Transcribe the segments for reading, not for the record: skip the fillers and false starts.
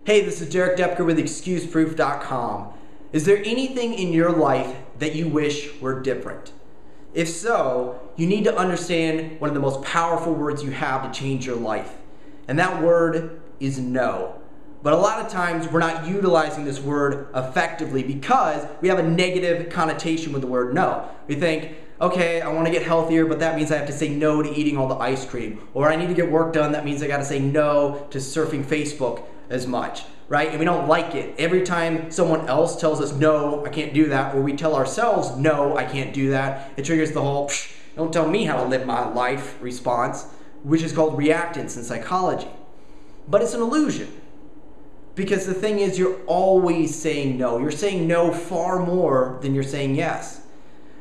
Hey, this is Derek Depker with ExcuseProof.com. Is there anything in your life that you wish were different? If so, you need to understand one of the most powerful words you have to change your life. And that word is no. But a lot of times we're not utilizing this word effectively because we have a negative connotation with the word no. We think, okay, I want to get healthier, but that means I have to say no to eating all the ice cream. Or I need to get work done, that means I got to say no to surfing Facebook as much, right? And we don't like it. Every time someone else tells us, no, I can't do that, or we tell ourselves, no, I can't do that, it triggers the whole, don't tell me how to live my life response, which is called reactance in psychology. But it's an illusion. Because the thing is, you're always saying no. You're saying no far more than you're saying yes.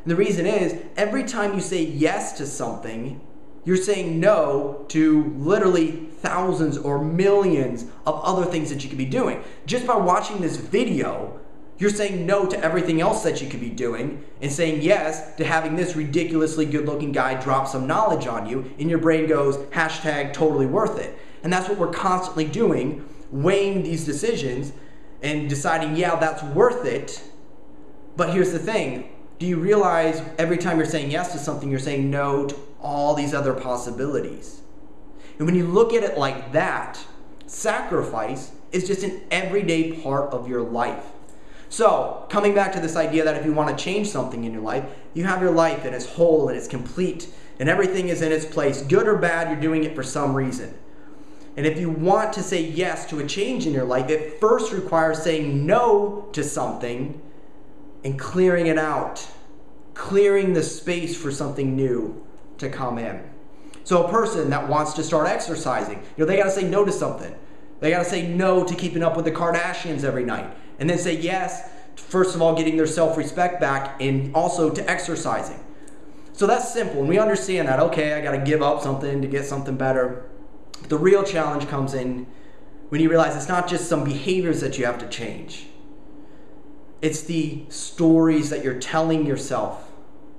And the reason is, every time you say yes to something, you're saying no to literally thousands or millions of other things that you could be doing. Just by watching this video, you're saying no to everything else that you could be doing and saying yes to having this ridiculously good-looking guy drop some knowledge on you, and your brain goes, hashtag totally worth it. And that's what we're constantly doing, weighing these decisions and deciding, yeah, that's worth it. But here's the thing. Do you realize every time you're saying yes to something, you're saying no to all these other possibilities? And when you look at it like that, sacrifice is just an everyday part of your life. So, coming back to this idea that if you want to change something in your life, you have your life and it's whole and it's complete and everything is in its place. Good or bad, you're doing it for some reason. And if you want to say yes to a change in your life, it first requires saying no to something and clearing it out, clearing the space for something new to come in. So a person that wants to start exercising, they got to say no to something. They got to say no to keeping up with the Kardashians every night, and then say yes, first of all, getting their self-respect back, and also to exercising. So that's simple, and we understand that, okay, I got to give up something to get something better. But the real challenge comes in when you realize it's not just some behaviors that you have to change. It's the stories that you're telling yourself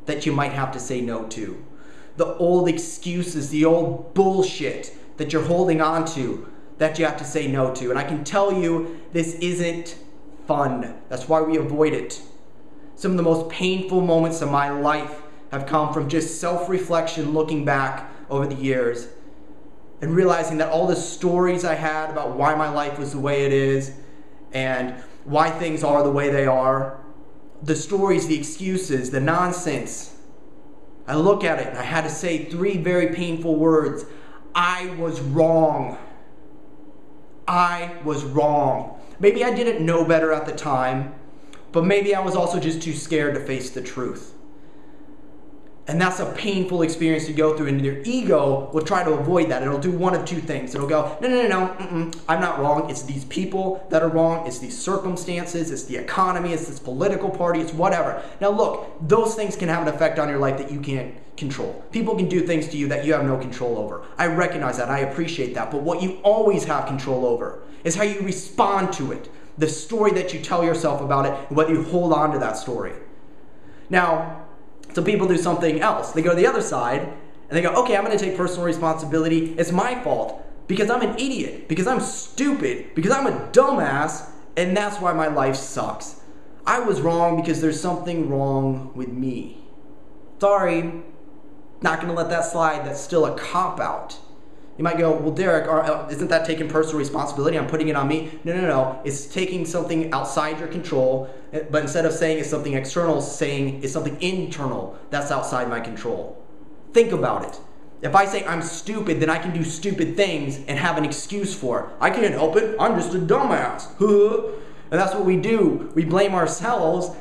that you might have to say no to. The old excuses, the old bullshit that you're holding on to that you have to say no to. And I can tell you, this isn't fun. That's why we avoid it. Some of the most painful moments of my life have come from just self-reflection, looking back over the years and realizing that all the stories I had about why my life was the way it is and why things are the way they are, the stories, the excuses, the nonsense, I look at it and I had to say three very painful words. I was wrong. I was wrong. Maybe I didn't know better at the time, but maybe I was also just too scared to face the truth. And that's a painful experience to go through, and your ego will try to avoid that. It'll do one of two things. It'll go, no, I'm not wrong. It's these people that are wrong. It's these circumstances. It's the economy. It's this political party. It's whatever. Now look, those things can have an effect on your life that you can't control. People can do things to you that you have no control over. I recognize that. I appreciate that. But what you always have control over is how you respond to it, the story that you tell yourself about it, and whether you hold on to that story. Now, some people do something else. They go to the other side and they go, okay, I'm going to take personal responsibility. It's my fault because I'm an idiot, because I'm stupid, because I'm a dumbass, and that's why my life sucks. I was wrong because there's something wrong with me. Sorry, not going to let that slide. That's still a cop-out. You might go, well, Derek, isn't that taking personal responsibility? I'm putting it on me. No. It's taking something outside your control, but instead of saying it's something external, saying it's something internal that's outside my control. Think about it. If I say I'm stupid, then I can do stupid things and have an excuse for it. I can't help it. I'm just a dumbass. And that's what we do. We blame ourselves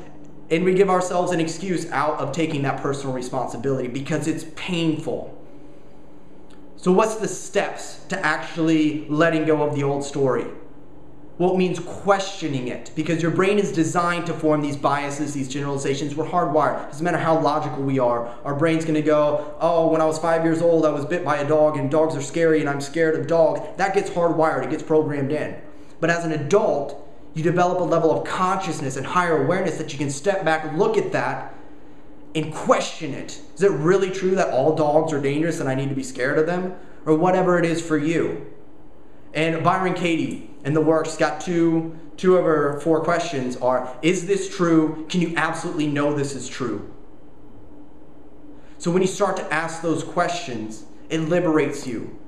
and we give ourselves an excuse out of taking that personal responsibility because it's painful. So what's the steps to actually letting go of the old story? Well, it means questioning it, because your brain is designed to form these biases, these generalizations. We're hardwired. Doesn't matter how logical we are. Our brain's going to go, oh, when I was 5 years old, I was bit by a dog, and dogs are scary, and I'm scared of dogs. That gets hardwired. It gets programmed in. But as an adult, you develop a level of consciousness and higher awareness that you can step back, look at that, and question it. Is it really true that all dogs are dangerous and I need to be scared of them? Or whatever it is for you. And Byron Katie, in the works, got two of our 4 questions are, is this true? Can you absolutely know this is true? So when you start to ask those questions, it liberates you,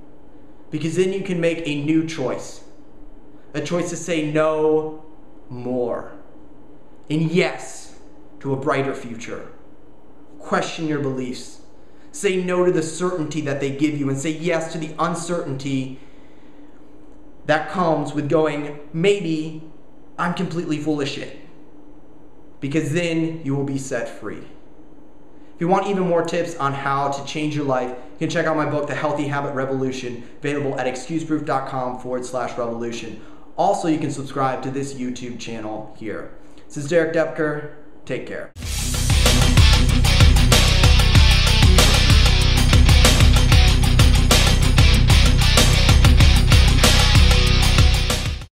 because then you can make a new choice. A choice to say no more and yes to a brighter future. Question your beliefs. Say no to the certainty that they give you and say yes to the uncertainty that comes with going, maybe I'm completely full of shit. Because then you will be set free. If you want even more tips on how to change your life, you can check out my book, The Healthy Habit Revolution, available at excuseproof.com/revolution. Also, you can subscribe to this YouTube channel here. This is Derek Depker. Take care.